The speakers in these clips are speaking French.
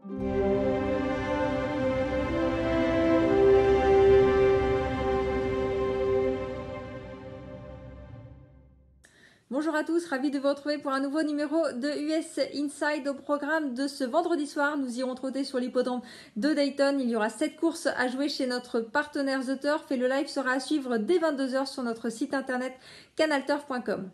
Bonjour à tous, ravi de vous retrouver pour un nouveau numéro de US Inside. Au programme de ce vendredi soir, nous irons trotter sur l'hippodrome de Dayton. Il y aura 7 courses à jouer chez notre partenaire The Turf et le live sera à suivre dès 22 h sur notre site internet canalturf.com.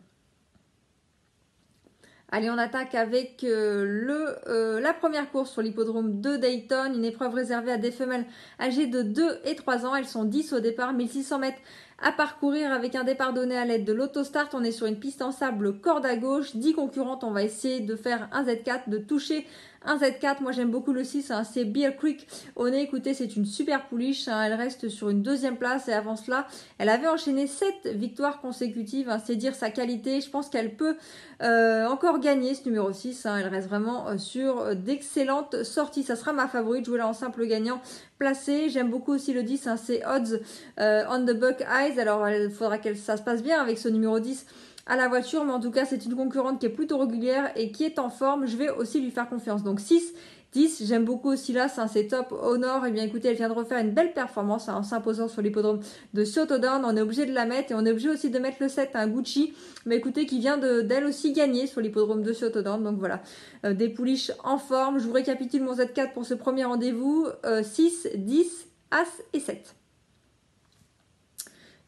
Allez, on attaque avec la première course sur l'hippodrome de Dayton, une épreuve réservée à des femelles âgées de 2 et 3 ans. Elles sont 10 au départ, 1600 mètres à parcourir avec un départ donné à l'aide de l'autostart. On est sur une piste en sable corde à gauche, 10 concurrentes. On va essayer de faire un Z4, de toucher un Z4. Moi j'aime beaucoup le 6, c'est Bear Creek au nez. Écoutez, c'est une super pouliche, elle reste sur une deuxième place et avant cela, elle avait enchaîné 7 victoires consécutives. C'est dire sa qualité. Je pense qu'elle peut encore gagner ce numéro 6. Elle reste vraiment sur d'excellentes sorties. Ça sera ma favorite. Jouer là en simple gagnant placé. J'aime beaucoup aussi le 10, c'est Odds on the Buck Eyes. Alors il faudra que ça se passe bien avec ce numéro 10 à la voiture, mais en tout cas c'est une concurrente qui est plutôt régulière et qui est en forme. Je vais aussi lui faire confiance. Donc 6, 10, j'aime beaucoup aussi là, c'est Top Honor. Et bien écoutez, elle vient de refaire une belle performance en s'imposant sur l'hippodrome de Sotodown. On est obligé de la mettre et on est obligé aussi de mettre le 7, un Gucci, mais écoutez, qui vient d'elle aussi gagner sur l'hippodrome de Sotodown. Donc voilà, des pouliches en forme. Je vous récapitule mon Z4 pour ce premier rendez-vous, 6, 10, As et 7.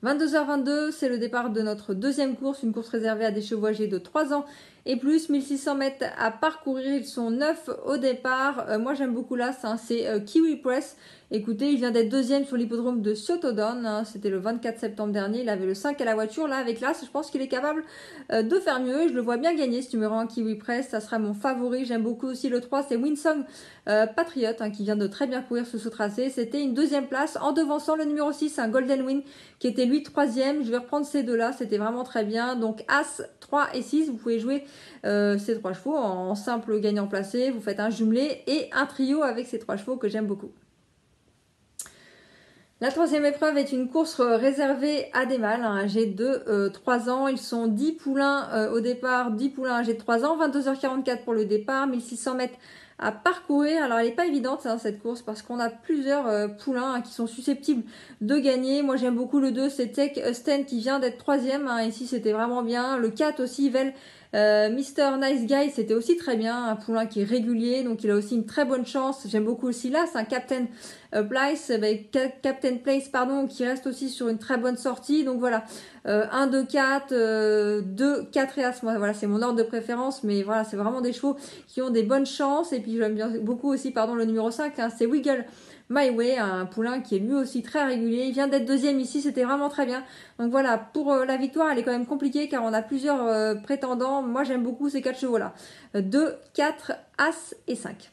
22h22, c'est le départ de notre deuxième course, une course réservée à des chevaux âgés de 3 ans et plus, 1600 mètres à parcourir, ils sont 9 au départ. Moi j'aime beaucoup là, c'est Kiwi Press. Écoutez, il vient d'être deuxième sur l'hippodrome de Sotodown, c'était le 24 septembre dernier, il avait le 5 à la voiture. Là avec l'As, je pense qu'il est capable de faire mieux et je le vois bien gagner ce numéro 1 Kiwi Press, ça sera mon favori. J'aime beaucoup aussi le 3, c'est Winsong Patriot qui vient de très bien courir sur ce tracé. C'était une deuxième place en devançant le numéro 6, un Golden Win qui était lui troisième. Je vais reprendre ces deux là, c'était vraiment très bien. Donc As, 3 et 6, vous pouvez jouer ces 3 chevaux en simple gagnant placé. Vous faites un jumelé et un trio avec ces 3 chevaux que j'aime beaucoup. La troisième épreuve est une course réservée à des mâles âgés de 3 ans. Ils sont 10 poulains au départ, 10 poulains âgés de 3 ans, 22h44 pour le départ, 1600 mètres à parcourir. Alors elle n'est pas évidente cette course parce qu'on a plusieurs poulains qui sont susceptibles de gagner. Moi j'aime beaucoup le 2, c'est Tech Sten qui vient d'être troisième. Ici c'était vraiment bien. Le 4 aussi, Vel Mr Nice Guy, c'était aussi très bien, un poulain qui est régulier, donc il a aussi une très bonne chance. J'aime beaucoup aussi là, c'est un Captain Place, qui reste aussi sur une très bonne sortie. Donc voilà, 1, 2, 4, 2, 4 et As. Moi, voilà, c'est mon ordre de préférence, mais voilà, c'est vraiment des chevaux qui ont des bonnes chances. Et puis j'aime bien beaucoup aussi, le numéro 5, c'est Wiggle My Way, un poulain qui est lui aussi très régulier. Il vient d'être deuxième ici, c'était vraiment très bien. Donc voilà, pour la victoire, elle est quand même compliquée car on a plusieurs prétendants. Moi, j'aime beaucoup ces 4 chevaux-là. 2, 4, As et 5.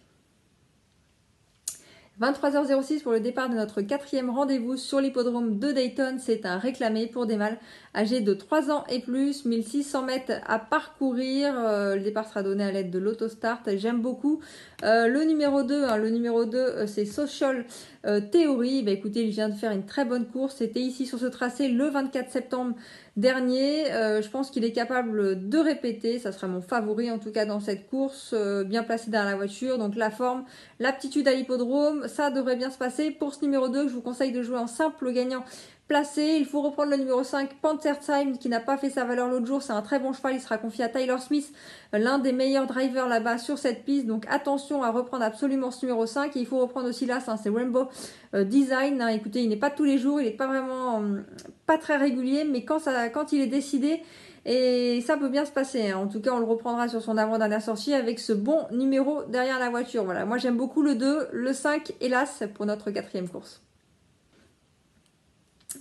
23h06 pour le départ de notre quatrième rendez-vous sur l'hippodrome de Dayton. C'est un réclamé pour des mâles âgés de 3 ans et plus, 1600 mètres à parcourir. Le départ sera donné à l'aide de l'autostart. J'aime beaucoup le numéro 2. Le numéro 2, c'est Social Theory. Écoutez, il vient de faire une très bonne course. C'était ici sur ce tracé le 24 septembre dernier. Je pense qu'il est capable de répéter. Ça sera mon favori en tout cas dans cette course. Bien placé derrière la voiture. Donc la forme, l'aptitude à l'hippodrome, ça devrait bien se passer. Pour ce numéro 2, je vous conseille de jouer en simple gagnant placé. Il faut reprendre le numéro 5, Panther Time, qui n'a pas fait sa valeur l'autre jour. C'est un très bon cheval. Il sera confié à Tyler Smith, l'un des meilleurs drivers là-bas sur cette piste. Donc attention à reprendre absolument ce numéro 5. Et il faut reprendre aussi là, c'est Rainbow Design. Écoutez, il n'est pas tous les jours. Il n'est pas vraiment pas très régulier. Mais quand il est décidé, et ça peut bien se passer. En tout cas, on le reprendra sur son avant-dernière sortie avec ce bon numéro derrière la voiture. Voilà, moi j'aime beaucoup le 2, le 5 et l'As pour notre quatrième course.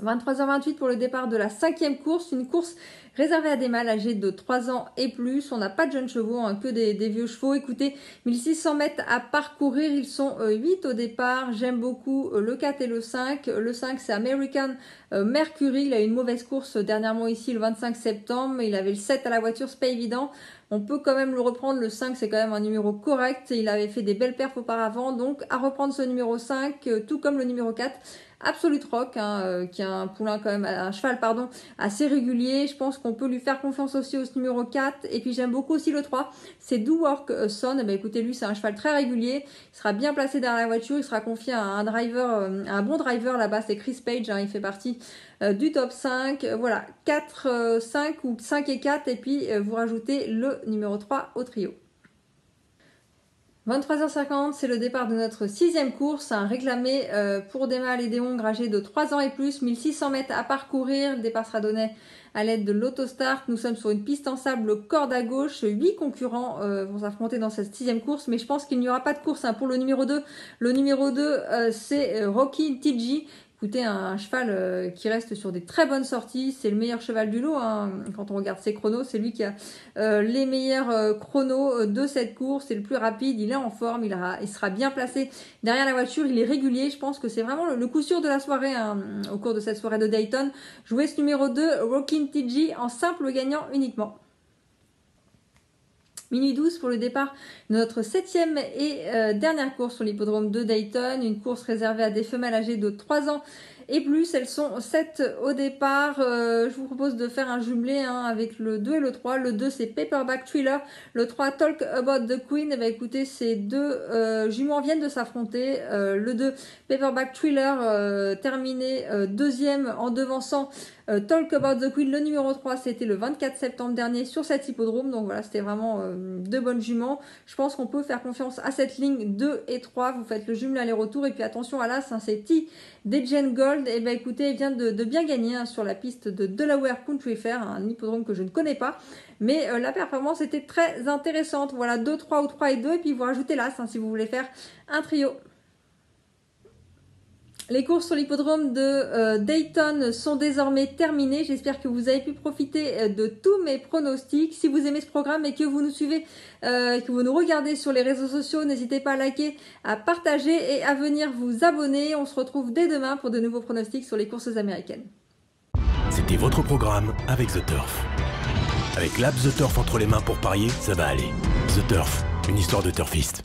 23h28 pour le départ de la cinquième course, une course réservée à des mâles âgés de 3 ans et plus. On n'a pas de jeunes chevaux, que des vieux chevaux. Écoutez, 1600 mètres à parcourir, ils sont 8 au départ. J'aime beaucoup le 4 et le 5. Le 5, c'est American Mercury. Il a eu une mauvaise course dernièrement ici le 25 septembre. Il avait le 7 à la voiture, c'est pas évident. On peut quand même le reprendre. Le 5, c'est quand même un numéro correct. Il avait fait des belles perfs auparavant. Donc, à reprendre ce numéro 5, tout comme le numéro 4. Absolute Rock, hein, qui est un poulain quand même, un cheval pardon, assez régulier. Je pense qu'on peut lui faire confiance aussi au numéro 4. Et puis j'aime beaucoup aussi le 3, c'est Do Work Son. Eh bien, écoutez, lui c'est un cheval très régulier, il sera bien placé derrière la voiture, il sera confié à un driver, un bon driver là-bas, c'est Chris Page, hein, il fait partie du top 5. Voilà, 4, 5 ou 5 et 4 et puis vous rajoutez le numéro 3 au trio. 23h50, c'est le départ de notre 6e course, un réclamé pour des mâles et des hongres âgés de 3 ans et plus, 1600 mètres à parcourir. Le départ sera donné à l'aide de l'autostart. Nous sommes sur une piste en sable, corde à gauche. 8 concurrents vont s'affronter dans cette 6e course, mais je pense qu'il n'y aura pas de course pour le numéro 2. Le numéro 2, c'est Rocky TG. Écoutez, un cheval qui reste sur des très bonnes sorties, c'est le meilleur cheval du lot, hein. Quand on regarde ses chronos, c'est lui qui a les meilleurs chronos de cette course, c'est le plus rapide, il est en forme, il sera bien placé derrière la voiture, il est régulier, je pense que c'est vraiment le coup sûr de la soirée, hein, au cours de cette soirée de Dayton. Jouer ce numéro 2, Rockin' TG, en simple gagnant uniquement. Minuit 12 pour le départ de notre 7e et dernière course sur l'hippodrome de Dayton. Une course réservée à des femelles âgées de 3 ans et plus. Elles sont 7 au départ. Je vous propose de faire un jumelé, hein, avec le 2 et le 3. Le 2 c'est Paperback Thriller. Le 3 Talk About the Queen. Et bien écoutez, ces deux juments viennent de s'affronter. Le 2 Paperback Thriller terminé deuxième en devançant Talk About the Queen. Le numéro 3 c'était le 24 septembre dernier sur cet hippodrome. Donc voilà, c'était vraiment deux bonnes juments. Je pense qu'on peut faire confiance à cette ligne 2 et 3. Vous faites le jumelé aller-retour. Et puis attention à l'as, hein, c'est T. Degen Gold, et bien écoutez, il vient de bien gagner, hein, sur la piste de Delaware Country Fair, un hippodrome que je ne connais pas, mais la performance était très intéressante. Voilà, 2, 3 ou 3 et 2, et puis vous rajoutez l'as, hein, si vous voulez faire un trio. Les courses sur l'hippodrome de Dayton sont désormais terminées. J'espère que vous avez pu profiter de tous mes pronostics. Si vous aimez ce programme et que vous nous suivez, que vous nous regardez sur les réseaux sociaux, n'hésitez pas à liker, à partager et à venir vous abonner. On se retrouve dès demain pour de nouveaux pronostics sur les courses américaines. C'était votre programme avec The Turf. Avec l'app The Turf entre les mains pour parier, ça va aller. The Turf, une histoire de turfiste.